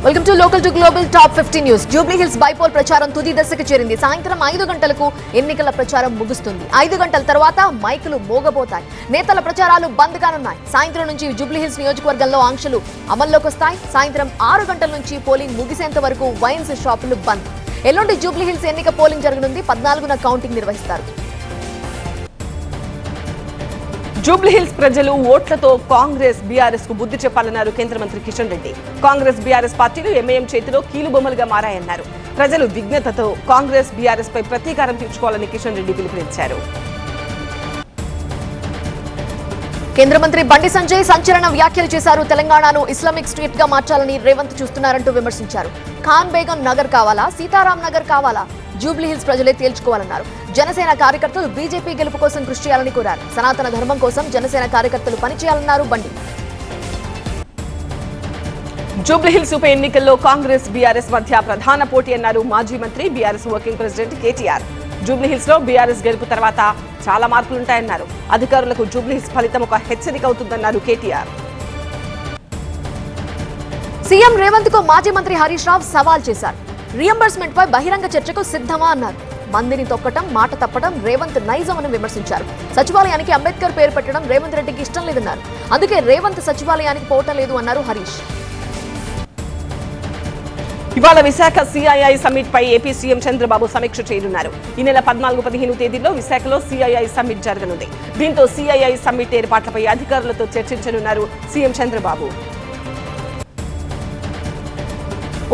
Welcome to local to global top 50 news. Jubilee hills bypoll ప్రచారం తుది దశకు చేరింది. సాయంత్రం 5 గంటలకు ఎన్నికల ప్రచారం ముగుస్తుంది. 5 గంటల తర్వాత మైకులు మోగబోతాయి. నేతల ప్రచారాలు బంద్ కానున్నాయి. సాయంత్రం నుంచి జూబ్లీ హిల్స్ నియోజకవర్గంలో ఆంక్షలు అమల్లోకి వస్తాయి. సాయంత్రం 6 గంటల నుంచి పోలింగ్ ముగిసేంత వరకు వైన్స్ షాపులు బంద్. ఎల్లుండి జూబ్లీ హిల్స్ ఎన్నిక పోలింగ్ జరగనుంది. 14న కౌంటింగ్ నిర్వహిస్తారు. జూబ్లీ హిల్స్ ప్రజలు ఓట్లతో కాంగ్రెస్ బీఆర్ఎస్ కు బుద్ధి చెప్పాలన్నారు కేంద్ర మంత్రి కిషన్ రెడ్డి. కాంగ్రెస్ బీఆర్ఎస్ పార్టీలు ఎంఐఎం చేతిలో కీలుబొమ్మలుగా మారాయన్నారు. ప్రజలు విఘ్నతతో కాంగ్రెస్ బీఆర్ఎస్ పై ప్రతీకారం తీర్చుకోవాలని కిషన్ రెడ్డి పిలుపునిచ్చారు. కేంద్ర మంత్రి బండి సంజయ్ సంచలన వ్యాఖ్యలు చేశారు. తెలంగాణను ఇస్లామిక్ స్టేట్ గా మార్చాలని రేవంత్ చూస్తున్నారంటూ విమర్శించారు. ఖాన్ బేగం నగర్ కావాలా, సీతారాం నగర్ కావాలా, జూబ్లీ హిల్స్ ప్రజలే తేల్చుకోవాలన్నారు. జనసేన కార్యకర్తలు బీజేపీ గెలుపు కోసం కృషి చేయాలని కోరారు. సనాతన ధర్మం కోసం జనసేన కార్యకర్తలు పనిచేయాలన్నారు బండి. జూబ్లీ హిల్స్ ఉప ఎన్నికల్లో కాంగ్రెస్ బీఆర్ఎస్ మధ్య ప్రధాన పోటీ అన్నారు మాజీ మంత్రి BRS working president KTR. Jubilee hills లో బీఆర్ఎస్ గెలుపు తర్వాత చాలా మార్పులుంటాయన్నారు. అధికారులకు జూబ్లీ హిల్స్ ఫలితం ఒక హెచ్చరిక అవుతుందన్నారు కేటీఆర్. సీఎం రేవంత్ కు మాజీ మంత్రి హరీష్ రావు సవాల్ చేశారు. రియంబర్స్మెంట్ పై బహిరంగ చర్చకు సిద్ధమా అన్నారు. మందిని తొక్కటం, మాట తప్పడం రేవంత్ నైజం అని విమర్శించారు. సచివాలయానికి అంబేద్కర్ పేరు పెట్టడం రేవంత్ రెడ్డికి ఇష్టం లేదన్నారు. అందుకే రేవంత్ సచివాలయానికి పోవటం లేదు అన్నారు హరీష్. ఇవాళ విశాఖ సిఐఐ సమ్మిట్ పై ఏపీ సీఎం చంద్రబాబు సమీక్ష చేయనున్నారు. ఈ నెల 14-15 తేదీల్లో విశాఖలో సిఐఐ సమ్మిట్ జరగనుంది. దీంతో సిఐఐ సమ్మిట్ ఏర్పాట్లపై అధికారులతో చర్చించనున్నారు సీఎం చంద్రబాబు.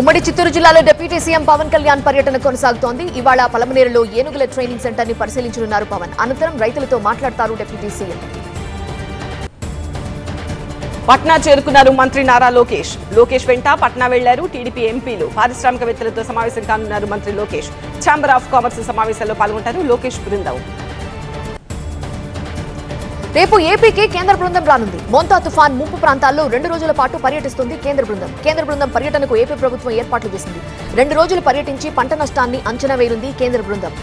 ఉమ్మడి చిత్తూరు జిల్లాలో డిప్యూటీ సీఎం పవన్ కళ్యాణ్ పర్యటన కొనసాగుతోంది. ఇవాళ పలమనేరులో ఏనుగుల ట్రైనింగ్ సెంటర్ ని పరిశీలించనున్నారు పవన్. అనంతరం రైతులతో మాట్లాడతారు డిప్యూటీ సీఎం. పట్నా చేరుకున్నారు మంత్రి నారా లోకేష్. లోకేష్ వెంట పట్నా వెళ్లారు టీడీపీ ఎంపీలు. పారిశ్రామికవేత్తలతో సమావేశం కానున్నారు మంత్రి లోకేష్. ఛాంబర్ ఆఫ్ కామర్స్ సమావేశంలో పాల్గొంటారు లోకేష్ బృందం. రేపు ఏపీకి కేంద్ర బృందం రానుంది. మోంతా తుఫాన్ ముంపు ప్రాంతాల్లో 2 రోజుల పాటు పర్యటిస్తుంది కేంద్ర బృందం. కేంద్ర బృందం పర్యటనకు ఏపీ ప్రభుత్వం ఏర్పాట్లు చేసింది. 2 రోజులు పర్యటించి పంట నష్టాన్ని అంచనా వేయనుంది కేంద్ర బృందం.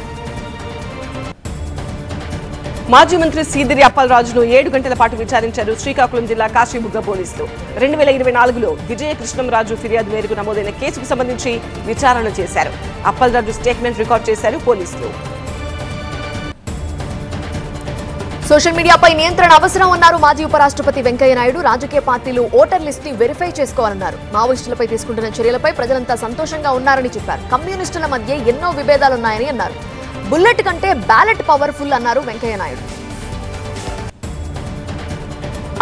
మాజీ మంత్రి సీదిరి అప్పలరాజును 7 గంటల పాటు విచారించారు శ్రీకాకుళం జిల్లా కాశీబుగ్గ పోలీసులు. 2024లో విజయ కృష్ణంరాజు ఫిర్యాదు మేరకు నమోదైన కేసుకు సంబంధించి విచారణ చేశారు. అప్పలరాజు స్టేట్మెంట్ రికార్డ్ చేశారు పోలీసులు. సోషల్ మీడియాపై నియంత్రణ అవసరం అన్నారు మాజీ ఉపరాష్ట్రపతి వెంకయ్యనాయుడు. రాజకీయ పార్టీలు ఓటర్ లిస్ట్ ని వెరిఫై చేసుకోవాలన్నారు. మావోయిస్టులపై తీసుకుంటున్న చర్యలపై ప్రజలంతా సంతోషంగా ఉన్నారని చెప్పారు. కమ్యూనిస్టుల మధ్య ఎన్నో విభేదాలున్నాయని అన్నారు. బుల్లెట్ కంటే బ్యాలెట్ పవర్ఫుల్ అన్నారు వెంకయ్యనాయుడు.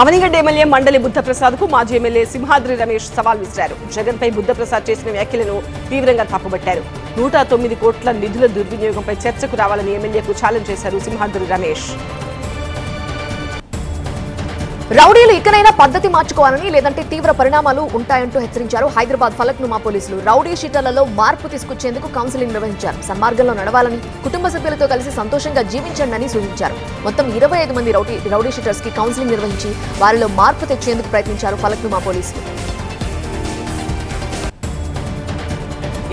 అవనిగడ్డ ఎమ్మెల్యే మండలి బుద్ధప్రసాద్ కు మాజీ ఎమ్మెల్యే సింహాద్రి రమేష్ సవాల్ విసిరారు. జగన్ పై బుద్ధప్రసాద్ చేసిన వ్యాఖ్యలను తీవ్రంగా తప్పుబట్టారు. 109 కోట్ల నిధుల దుర్వినియోగంపై చర్చకు రావాలని ఎమ్మెల్యేకు ఛాలెంజ్ చేశారు సింహాద్రి రమేష్. రౌడీలు ఇకనైనా పద్ధతి మార్చుకోవాలని, లేదంటే తీవ్ర పరిణామాలు ఉంటాయంటూ హెచ్చరించారు హైదరాబాద్ ఫలక్నుమా పోలీసులు. రౌడీ షీటర్లలో మార్పు తీసుకొచ్చేందుకు కౌన్సిలింగ్ నిర్వహించారు. సన్మార్గంలో నడవాలని, కుటుంబ సభ్యులతో కలిసి సంతోషంగా జీవించండి అని సూచించారు. మొత్తం 25 మంది రౌడీ షీటర్స్ కి కౌన్సిలింగ్ నిర్వహించి వారిలో మార్పు తెచ్చేందుకు ప్రయత్నించారు ఫలక్నుమా పోలీసులు.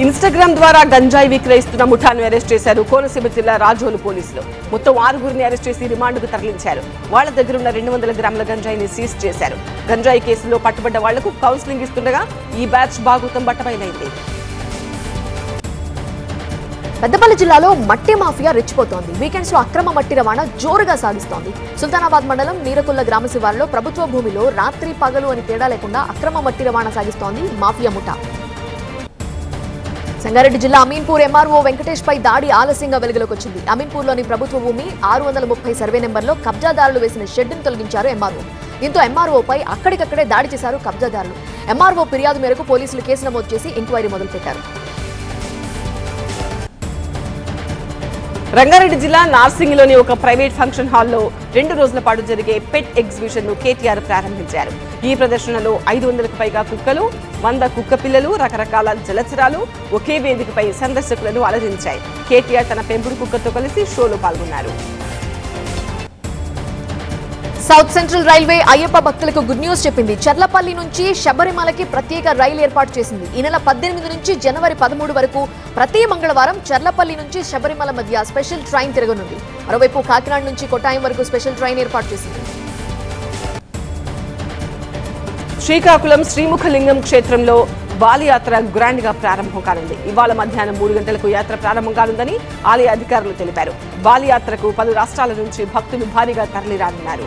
ఇన్స్టాగ్రామ్ ద్వారా గంజాయి విక్రయిస్తున్న ముఠాను అరెస్ట్ చేశారు కోనసీమ జిల్లా రాజోలు పోలీసులు. మొత్తం 6గురిని అరెస్ట్ చేసి రిమాండ్కు తరలించారు. వాళ్ల దగ్గరున్న 200 గ్రాముల గంజాయిని సీజ్ చేశారు. గంజాయి కేసులో పట్టుబడ్డ వాళ్లకు కౌన్సిలింగ్ ఇస్తుండగా ఈ బ్యాచ్ బాగుతం బట్టబయలైంది. పెద్దపల్లి జిల్లాలో మట్టి మాఫియా రెచ్చిపోతోంది. వీకెండ్స్ లో అక్రమ మట్టి రవాణా జోరుగా సాగిస్తోంది. సుల్తానాబాద్ మండలం నీరకుల్ల గ్రామ శివారులో ప్రభుత్వ భూమిలో రాత్రి పగలు అని తేడా లేకుండా అక్రమ మట్టి రవాణా సాగిస్తోంది మాఫియా ముఠా. సంగారెడ్డి జిల్లా అమీన్పూర్ ఎంఆర్ఓ వెంకటేష్ పై దాడి ఆలస్యంగా వెలుగులోకి వచ్చింది. అమీన్పూర్లోని ప్రభుత్వ భూమి 630 సర్వే నెంబర్లో కబ్జాదారులు వేసిన షెడ్డును తొలగించారు ఎంఆర్ఓ. దీంతో ఎంఆర్ఓపై అక్కడికక్కడే దాడి చేశారు కబ్జాదారులు. ఎంఆర్ఓ ఫిర్యాదు మేరకు పోలీసులు కేసు నమోదు చేసి ఎంక్వైరీ మొదలుపెట్టారు. రంగారెడ్డి జిల్లా నార్సింగిలోని ఒక ప్రైవేట్ ఫంక్షన్ హాల్లో 2 రోజుల పాటు జరిగే పెట్ ఎగ్జిబిషన్ ను కేటీఆర్ ప్రారంభించారు. ఈ ప్రదర్శనలో 500కు పైగా కుక్కలు, 100 కుక్క పిల్లలు, రకరకాల జలచరాలు ఒకే వేదికపై సందర్శకులను అలరించాయి. కేటీఆర్ తన పెంపుడు కుక్కతో కలిసి షోలో పాల్గొన్నారు. సౌత్ సెంట్రల్ రైల్వే అయ్యప్ప భక్తులకు గుడ్ న్యూస్ చెప్పింది. చర్లపల్లి నుంచి శబరిమలకి ప్రత్యేక రైలు ఏర్పాటు చేసింది. ఈ నెల 18 నుంచి జనవరి 13 వరకు ప్రతి మంగళవారం చర్లపల్లి నుంచి శబరిమల మధ్య స్పెషల్ ట్రైన్ తిరగనుంది. మరోవైపు కాకినాడ నుంచి కొట్టాయం వరకు స్పెషల్ ట్రైన్ ఏర్పాటు చేసింది. శ్రీకాకుళం శ్రీముఖలింగం క్షేత్రంలో బాలి యాత్ర గ్రాండ్ గా ప్రారంభం కానుంది. ఇవాళ మధ్యాహ్నం 3 గంటలకు యాత్ర ప్రారంభం కానుందని ఆలయ అధికారులు తెలిపారు. బాలి యాత్రకు పలు రాష్ట్రాల నుంచి భక్తులు భారీగా తరలిరానున్నారు.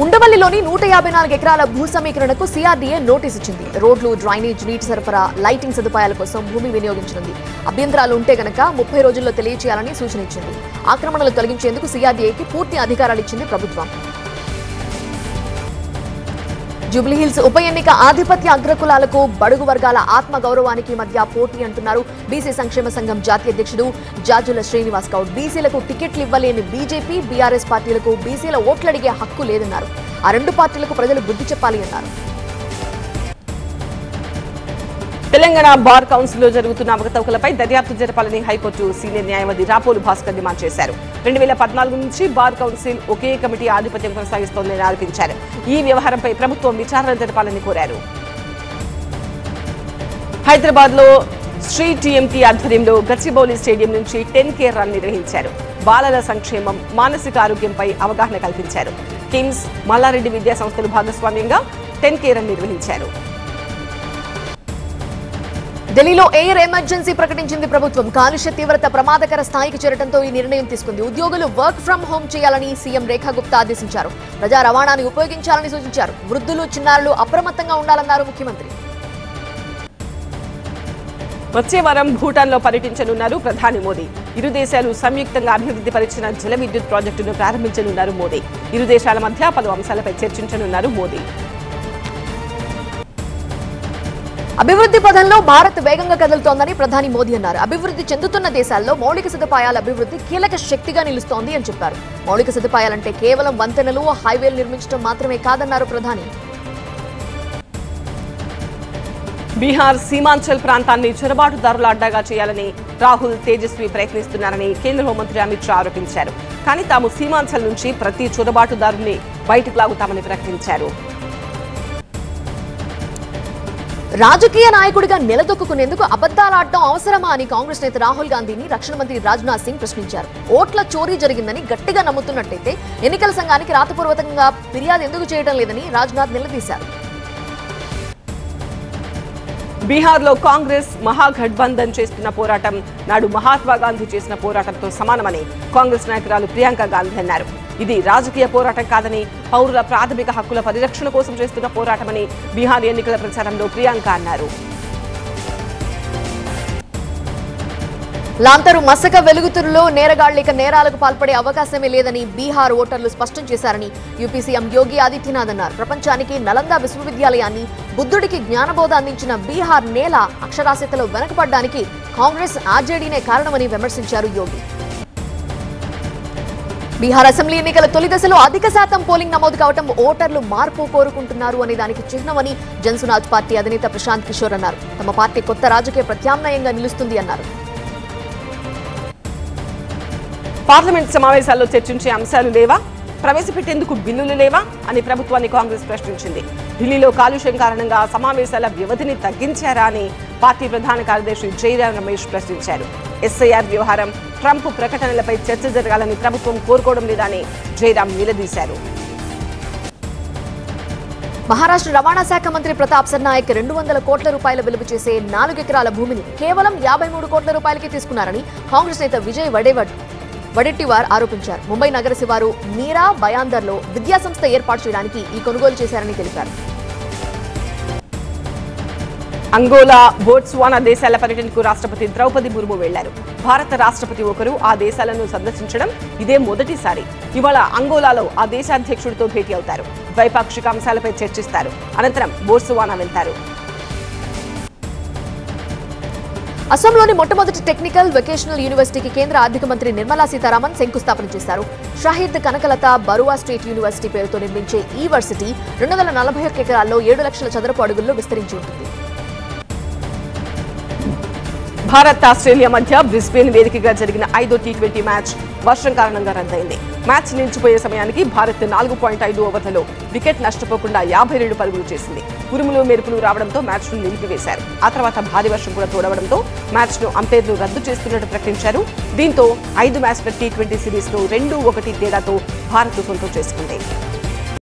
ఉండవల్లిలోని 154 ఎకరాల భూ సమీకరణకు సిఆర్డీఏ నోటీస్ ఇచ్చింది. రోడ్లు, డ్రైనేజ్, నీటి సరఫరా, లైటింగ్ సదుపాయాల కోసం భూమి వినియోగించనుంది. అభ్యంతరాలు ఉంటే గనక 30 రోజుల్లో తెలియచేయాలని సూచన ఇచ్చింది. ఆక్రమణలు తొలగించేందుకు సిఆర్డీఏకి పూర్తి అధికారాలు ఇచ్చింది ప్రభుత్వం. జూబ్లీహిల్స్ ఉప ఎన్నిక ఆధిపత్య అగ్రకులాలకు, బడుగు వర్గాల ఆత్మ గౌరవానికి మధ్య పోటీ అంటున్నారు బీసీ సంక్షేమ సంఘం జాతీయ అధ్యక్షుడు జాజుల శ్రీనివాస్ గౌడ్. బీసీలకు టికెట్లు ఇవ్వలేని బీజేపీ, బీఆర్ఎస్ పార్టీలకు బీసీల ఓట్లడిగే హక్కు లేదన్నారు. ఆ రెండు పార్టీలకు ప్రజలు బుద్ధి చెప్పాలి అన్నారు. తెలంగాణ బార్ కౌన్సిల్ లో జరుగుతున్న అవకతవకలపై దర్యాప్తు జరపాలని హైకోర్టు సీనియర్ న్యాయవాది రాపోలు భాస్కర్ డిమాండ్ చేశారు. 2014 నుంచి బార్ కౌన్సిల్ ఒకే కమిటీ ఆధిపత్యం కొనసాగిస్తోందని ఆరోపించారు. ఈ వ్యవహారంపై ప్రభుత్వం విచారణ జరపాలని కోరారు. హైదరాబాద్ లో శ్రీ టీఎంటీ ఆధ్వర్యంలో గచ్చిబౌలి స్టేడియం నుంచి 10K రన్ నిర్వహించారు. బాలల సంక్షేమం, మానసిక ఆరోగ్యంపై అవగాహన కల్పించారు. కిమ్స్, మల్లారెడ్డి విద్యా సంస్థలు భాగస్వామ్యంగా 10K రన్ నిర్వహించారు. ఢిల్లీలో ఎయిర్ ఎమర్జెన్సీ ప్రకటించింది ప్రభుత్వం. కాలుష్య తీవ్రత ప్రమాదకర స్థాయికి చేరడంతో ఈ నిర్ణయం తీసుకుంది. ఉద్యోగులు వర్క్ ఫ్రం హోం చేయాలని సీఎం రేఖా గుప్తా ఆదేశించారు. ప్రజా రవాణాని ఉపయోగించాలని సూచించారు. వృద్ధులు, చిన్నారులు అప్రమత్తంగా ఉండాలన్నారు ముఖ్యమంత్రి. వచ్చే వారం భూటాన్లో పర్యటించనున్నారు ప్రధాని మోదీ. ఇరు దేశాలు సంయుక్తంగా అభివృద్ధి పరిచిన జల విద్యుత్ ప్రాజెక్టును ప్రారంభించనున్నారు మోదీ. ఇరు దేశాల మధ్య పలు అంశాలపై చర్చించనున్నారు మోదీ. అభివృద్ధి పథంలో భారత్ వేగంగా కదులుతోందని ప్రధాని మోదీ అన్నారు. అభివృద్ధి చెందుతున్న దేశాల్లో మౌలిక సదుపాయాల అభివృద్ధి కీలక శక్తిగా నిలుస్తోంది అని చెప్పారు. మౌలిక సదుపాయాలంటే కేవలం వంతెనలు, హైవేలు నిర్మించడం మాత్రమే కాదన్నారు ప్రధాని. బీహార్ సీమాంచల్ ప్రాంతాన్ని చొరబాటుదారుల అడ్డాగా చేయాలని రాహుల్, తేజస్వి ప్రయత్నిస్తున్నారని కేంద్ర హోంమంత్రి అమిత్ షా ఆరోపించారు. కానీ తాము సీమాంచల్ నుంచి ప్రతి చొరబాటుదారుని బయటకు లాగుతామని ప్రకటించారు. రాజకీయ నాయకుడిగా నిలదొక్కునేందుకు అబద్దాలాడటం అవసరమా అని కాంగ్రెస్ నేత రాహుల్ గాంధీని రక్షణ మంత్రి రాజ్నాథ్ సింగ్ ప్రశ్నించారు. ఓట్ల చోరీ జరిగిందని గట్టిగా నమ్ముతున్నట్టయితే ఎన్నికల సంఘానికి రాతపూర్వకంగా ఫిర్యాదు ఎందుకు చేయడం లేదని రాజ్నాథ్ నిలదీశారు. బీహార్లో కాంగ్రెస్ మహాగఠబంధన్ చేస్తున్న పోరాటం నాడు మహాత్మా గాంధీ చేసిన పోరాటంతో సమానమని కాంగ్రెస్ నాయకురాలు ప్రియాంక గాంధీ అన్నారు. ఇది రాజకీయ పోరాటం కాదని, పౌరుల ప్రాథమిక హక్కుల పరిరక్షణ కోసం చేస్తున్న పోరాటమని బీహార్ ఎన్నికల ప్రచారంలో ప్రియాంక అన్నారు. లాంతరు మసక వెలుగుతురులో నేరగాళ్లు ఇక నేరాలకు పాల్పడే అవకాశమే లేదని బీహార్ ఓటర్లు స్పష్టం చేశారని యూపీ సీఎం యోగి ఆదిత్యనాథ్ అన్నారు. ప్రపంచానికి నలంద విశ్వవిద్యాలయాన్ని, బుద్ధుడికి జ్ఞానబోధ అందించిన బీహార్ నేల అక్షరాస్యతలో వెనకపడ్డానికి కాంగ్రెస్, ఆర్జేడీనే కారణమని విమర్శించారు యోగి. బీహార్ అసెంబ్లీ ఎన్నికల తొలి దశలో అధిక శాతం పోలింగ్ నమోదు కావడం ఓటర్లు మార్పు కోరుకుంటున్నారు అనే దానికి చిహ్నమని జనసునాజ్ పార్టీ అధినేత ప్రశాంత్ కిషోర్ అన్నారు. తమ పార్టీ కొత్త రాజకీయ ప్రత్యామ్నాయంగా నిలుస్తుంది అన్నారు. పార్లమెంట్ సమావేశాల్లో చర్చించే అంశాలు లేవా, ప్రవేశపెట్టేందుకు బిల్లులు లేవా అని ప్రభుత్వాన్ని కాంగ్రెస్ ప్రశ్నించింది. ఢిల్లీలో కాలుష్యం కారణంగా సమావేశాల వ్యవధిని తగ్గించారా అని పార్టీ ప్రధాన కార్యదర్శి జైరాం రమేష్ ప్రశ్నించారు. ఎస్ఐఆర్ వ్యవహారం, ట్రంప్ ప్రకటనలపై చర్చ జరగాలని ప్రభుత్వం కోరుకోవడం లేదని జైరాం నిలదీశారు. మహారాష్ట్ర రవాణా శాఖ మంత్రి ప్రతాప్ సర్నాయక్ 200 కోట్ల రూపాయల విలువ చేసే 4 ఎకరాల భూమిని కేవలం 53 కోట్ల రూపాయలకే తీసుకున్నారని కాంగ్రెస్ నేత విజయ్ వడెట్టివార్ ఆరోపించారు. ముంబై నగర శివారు మీరా బయాందర్లో విద్యాసంస్థ ఏర్పాటు చేయడానికి ఈ కొనుగోలు చేశారని తెలిపారు. అంగోలా, బోట్స్వానా దేశాల పర్యటనకు రాష్ట్రపతి ద్రౌపది ముర్ము వెళ్లారు. భారత రాష్ట్రపతి ఒకరు ఆ దేశాలను సందర్శించడం ఇదే మొదటిసారి. ఇవాళ అంగోలాలో ఆ దేశాధ్యక్షుడితో భేటీ అవుతారు. ద్వైపాక్షిక అంశాలపై చర్చిస్తారు. అనంతరం బోట్స్వానా వెళ్తారు. అసోంలోని మొట్టమొదటి టెక్నికల్ వొకేషనల్ యూనివర్సిటీకి కేంద్ర ఆర్థిక మంత్రి నిర్మలా సీతారామన్ శంకుస్థాపన చేశారు. షహీద్ కనకలత బరువా స్టేట్ యూనివర్సిటీ పేరుతో నిర్మించే ఈ వర్సిటీ 241 ఎకరాల్లో 7 లక్షల చదరపు అడుగుల్లో విస్తరించి ఉంటుంది. భారత్, ఆస్ట్రేలియా మధ్య బ్రిస్బేన్ వేదికగా జరిగిన 5వ టీ20 మ్యాచ్ వర్షం కారణంగా రద్దయింది. మ్యాచ్ నిలిచిపోయే సమయానికి భారత్ 4.5 ఓవర్లలో వికెట్ నష్టపోకుండా 52 పరుగులు చేసింది. ఉరుములు, మెరుపులు రావడంతో మ్యాచ్ ను నిలిపివేశారు. ఆ తర్వాత భారీ వర్షం కూడా తోడవడంతో మ్యాచ్ ను అంపైర్లు రద్దు చేస్తున్నట్టు ప్రకటించారు. దీంతో 5 మ్యాచ్ల టీ20 సిరీస్ ను 2-1 తేడాతో భారత్ సొంతం చేసుకుంది.